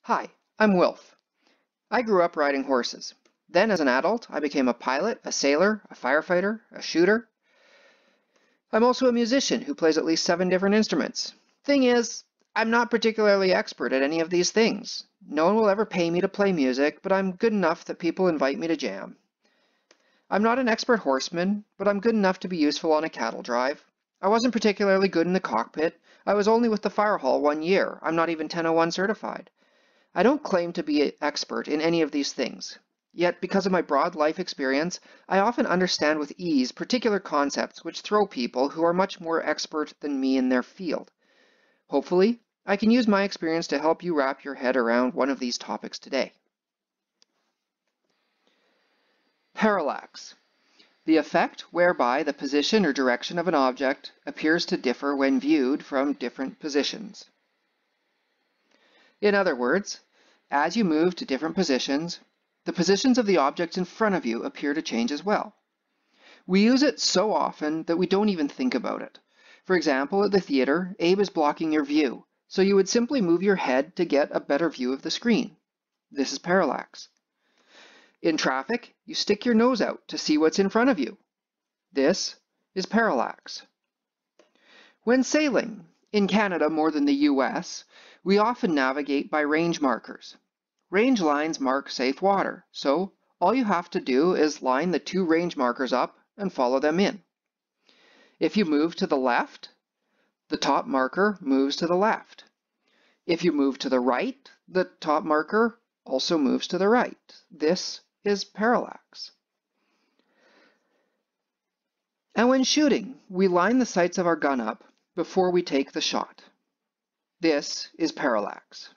Hi, I'm Wilf. I grew up riding horses. Then as an adult, I became a pilot, a sailor, a firefighter, a shooter. I'm also a musician who plays at least 7 different instruments. Thing is, I'm not particularly expert at any of these things. No one will ever pay me to play music, but I'm good enough that people invite me to jam. I'm not an expert horseman, but I'm good enough to be useful on a cattle drive. I wasn't particularly good in the cockpit. I was only with the fire hall 1 year. I'm not even 1001 certified. I don't claim to be an expert in any of these things. Yet, because of my broad life experience, I often understand with ease particular concepts which throw people who are much more expert than me in their field. Hopefully, I can use my experience to help you wrap your head around one of these topics today. Parallax. The effect whereby the position or direction of an object appears to differ when viewed from different positions. In other words, as you move to different positions, the positions of the objects in front of you appear to change as well. We use it so often that we don't even think about it. For example, at the theater, Abe is blocking your view, so you would simply move your head to get a better view of the screen. This is parallax. In traffic, you stick your nose out to see what's in front of you. This is parallax. When sailing, in Canada more than the US, we often navigate by range markers. Range lines mark safe water, so all you have to do is line the 2 range markers up and follow them in. If you move to the left, the top marker moves to the left. If you move to the right, the top marker also moves to the right. This is parallax. And when shooting, we line the sights of our gun up before we take the shot. This is parallax.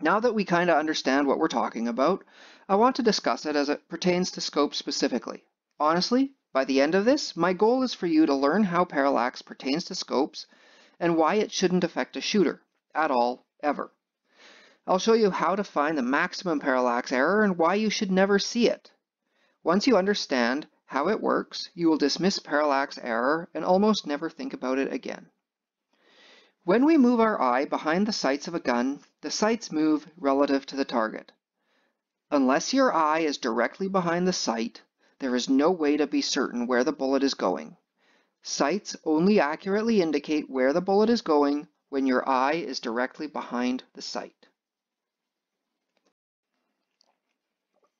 Now that we kind of understand what we're talking about, I want to discuss it as it pertains to scopes specifically. Honestly, by the end of this, my goal is for you to learn how parallax pertains to scopes and why it shouldn't affect a shooter at all, ever. I'll show you how to find the maximum parallax error and why you should never see it. Once you understand how it works, you will dismiss parallax error and almost never think about it again. When we move our eye behind the sights of a gun, the sights move relative to the target. Unless your eye is directly behind the sight, there is no way to be certain where the bullet is going. Sights only accurately indicate where the bullet is going when your eye is directly behind the sight.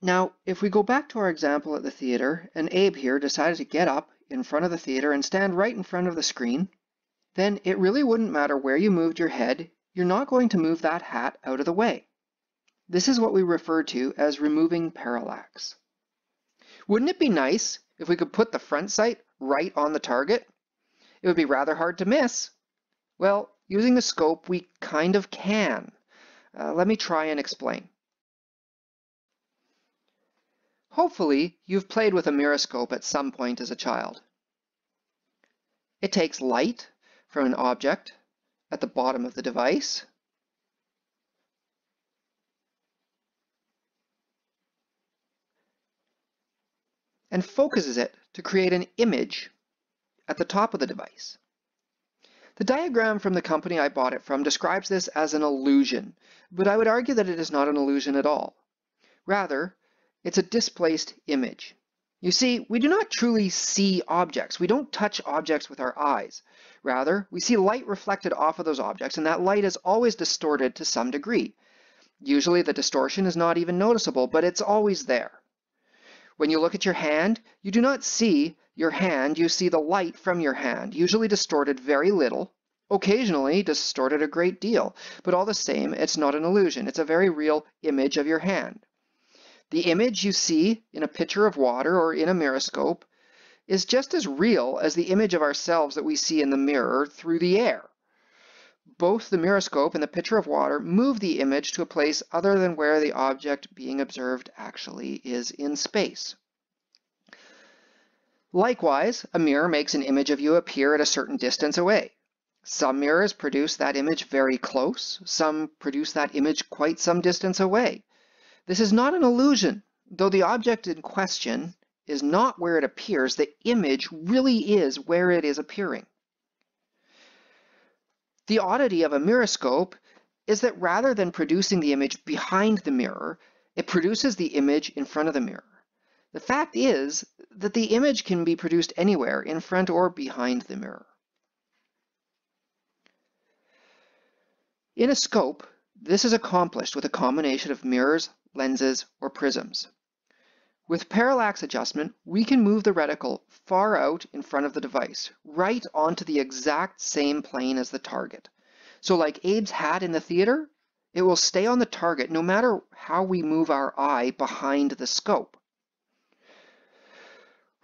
Now, if we go back to our example at the theater, and Abe here decided to get up in front of the theater and stand right in front of the screen, then it really wouldn't matter where you moved your head, you're not going to move that hat out of the way. This is what we refer to as removing parallax. Wouldn't it be nice if we could put the front sight right on the target? It would be rather hard to miss. Well, using the scope, we kind of can. Let me try and explain. Hopefully, you've played with a myroscope at some point as a child. It takes light from an object at the bottom of the device and focuses it to create an image at the top of the device. The diagram from the company I bought it from describes this as an illusion, but I would argue that it is not an illusion at all. Rather, it's a displaced image. You see, we do not truly see objects. We don't touch objects with our eyes. Rather, we see light reflected off of those objects, and that light is always distorted to some degree. Usually the distortion is not even noticeable, but it's always there. When you look at your hand, you do not see your hand, you see the light from your hand, usually distorted very little, occasionally distorted a great deal, but all the same, it's not an illusion. It's a very real image of your hand. The image you see in a pitcher of water or in a myroscope is just as real as the image of ourselves that we see in the mirror through the air. Both the myroscope and the pitcher of water move the image to a place other than where the object being observed actually is in space. Likewise, a mirror makes an image of you appear at a certain distance away. Some mirrors produce that image very close, some produce that image quite some distance away. This is not an illusion. Though the object in question is not where it appears, the image really is where it is appearing. The oddity of a myroscope is that rather than producing the image behind the mirror, it produces the image in front of the mirror. The fact is that the image can be produced anywhere, in front or behind the mirror. In a scope, this is accomplished with a combination of mirrors, lenses, or prisms. With parallax adjustment, we can move the reticle far out in front of the device, right onto the exact same plane as the target. So like Abe's hat in the theater, it will stay on the target no matter how we move our eye behind the scope.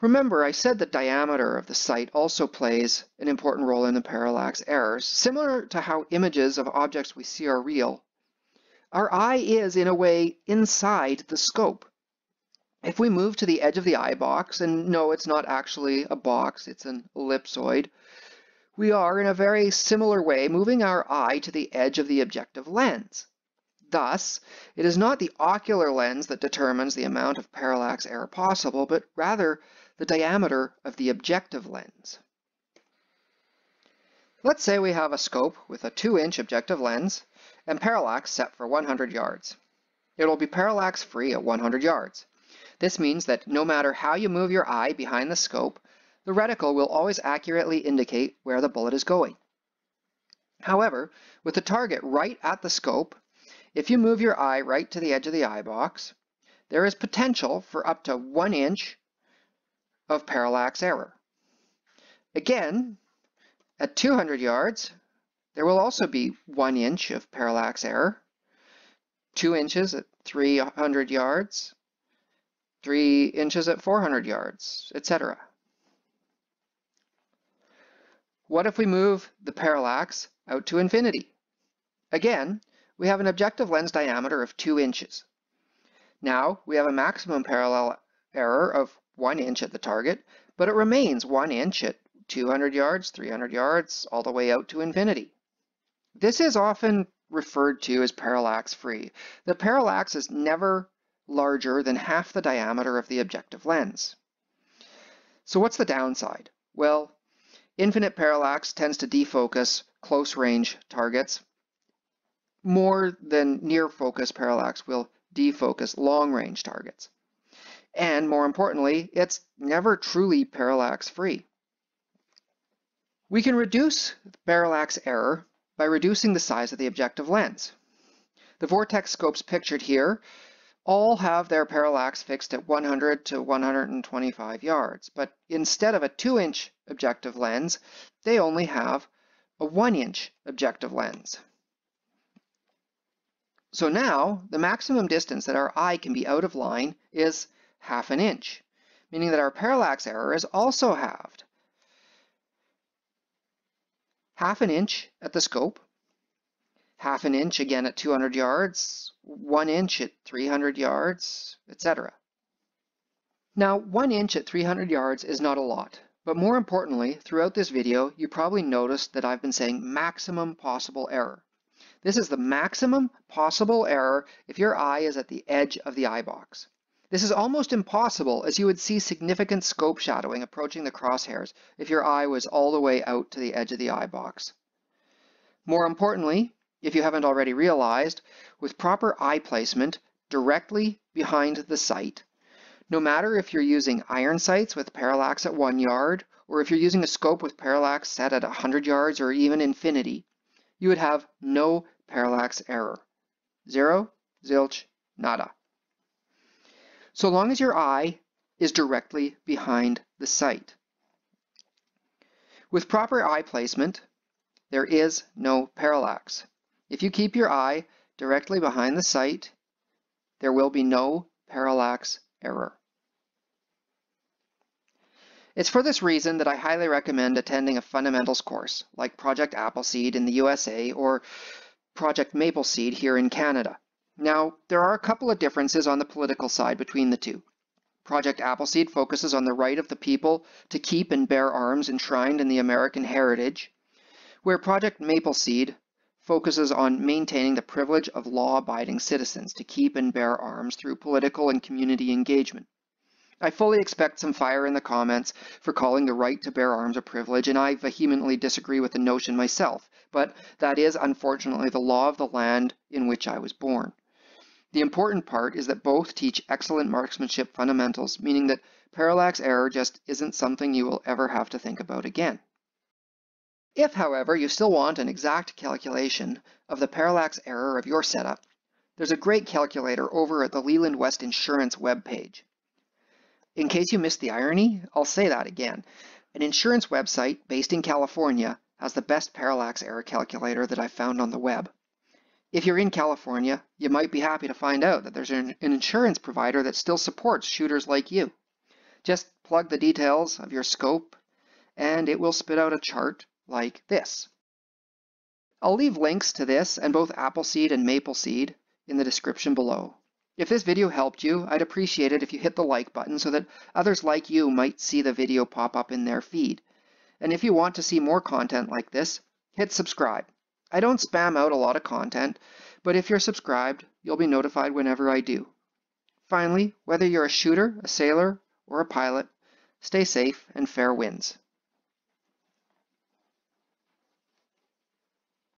Remember, I said the diameter of the sight also plays an important role in the parallax errors. Similar to how images of objects we see are real, our eye is, in a way, inside the scope. If we move to the edge of the eye box, and no, it's not actually a box, it's an ellipsoid, we are, in a very similar way, moving our eye to the edge of the objective lens. Thus, it is not the ocular lens that determines the amount of parallax error possible, but rather the diameter of the objective lens. Let's say we have a scope with a 2-inch objective lens and parallax set for 100 yards. It will be parallax-free at 100 yards. This means that no matter how you move your eye behind the scope, the reticle will always accurately indicate where the bullet is going. However, with the target right at the scope, if you move your eye right to the edge of the eye box, there is potential for up to 1 inch of parallax error. Again, at 200 yards, there will also be 1 inch of parallax error, 2 inches at 300 yards, 3 inches at 400 yards, etc. What if we move the parallax out to infinity? Again, we have an objective lens diameter of 2 inches. Now we have a maximum parallel error of 1 inch at the target, but it remains 1 inch at 200 yards, 300 yards, all the way out to infinity. This is often referred to as parallax-free. The parallax is never larger than half the diameter of the objective lens. So what's the downside? Well, infinite parallax tends to defocus close-range targets more than near-focus parallax will defocus long-range targets. And more importantly, it's never truly parallax-free. We can reduce parallax error by reducing the size of the objective lens. The vortex scopes pictured here all have their parallax fixed at 100 to 125 yards, but instead of a 2-inch objective lens, they only have a 1-inch objective lens. So now, the maximum distance that our eye can be out of line is ½ an inch, meaning that our parallax error is also halved. ½ an inch at the scope, ½ an inch again at 200 yards, 1 inch at 300 yards, etc. Now, 1 inch at 300 yards is not a lot, but more importantly, throughout this video, you probably noticed that I've been saying maximum possible error. This is the maximum possible error if your eye is at the edge of the eye box. This is almost impossible, as you would see significant scope shadowing approaching the crosshairs if your eye was all the way out to the edge of the eye box. More importantly, if you haven't already realized, with proper eye placement directly behind the sight, no matter if you're using iron sights with parallax at 1 yard, or if you're using a scope with parallax set at 100 yards or even infinity, you would have no parallax error. Zero, zilch, nada. So long as your eye is directly behind the sight. With proper eye placement, there is no parallax. If you keep your eye directly behind the sight, there will be no parallax error. It's for this reason that I highly recommend attending a fundamentals course like Project Appleseed in the USA or Project Mapleseed here in Canada. Now, there are a couple of differences on the political side between the two. Project Appleseed focuses on the right of the people to keep and bear arms enshrined in the American heritage, where Project Mapleseed focuses on maintaining the privilege of law-abiding citizens to keep and bear arms through political and community engagement. I fully expect some fire in the comments for calling the right to bear arms a privilege, and I vehemently disagree with the notion myself, but that is unfortunately the law of the land in which I was born. The important part is that both teach excellent marksmanship fundamentals, meaning that parallax error just isn't something you will ever have to think about again. If, however, you still want an exact calculation of the parallax error of your setup, there's a great calculator over at the Leland West Insurance webpage. In case you missed the irony, I'll say that again. An insurance website based in California has the best parallax error calculator that I've found on the web. If you're in California, you might be happy to find out that there's an insurance provider that still supports shooters like you. Just plug the details of your scope, and it will spit out a chart like this. I'll leave links to this and both Appleseed and Mapleseed in the description below. If this video helped you, I'd appreciate it if you hit the like button so that others like you might see the video pop up in their feed. And if you want to see more content like this, hit subscribe. I don't spam out a lot of content, but if you're subscribed, you'll be notified whenever I do. Finally, whether you're a shooter, a sailor, or a pilot, stay safe and fair winds.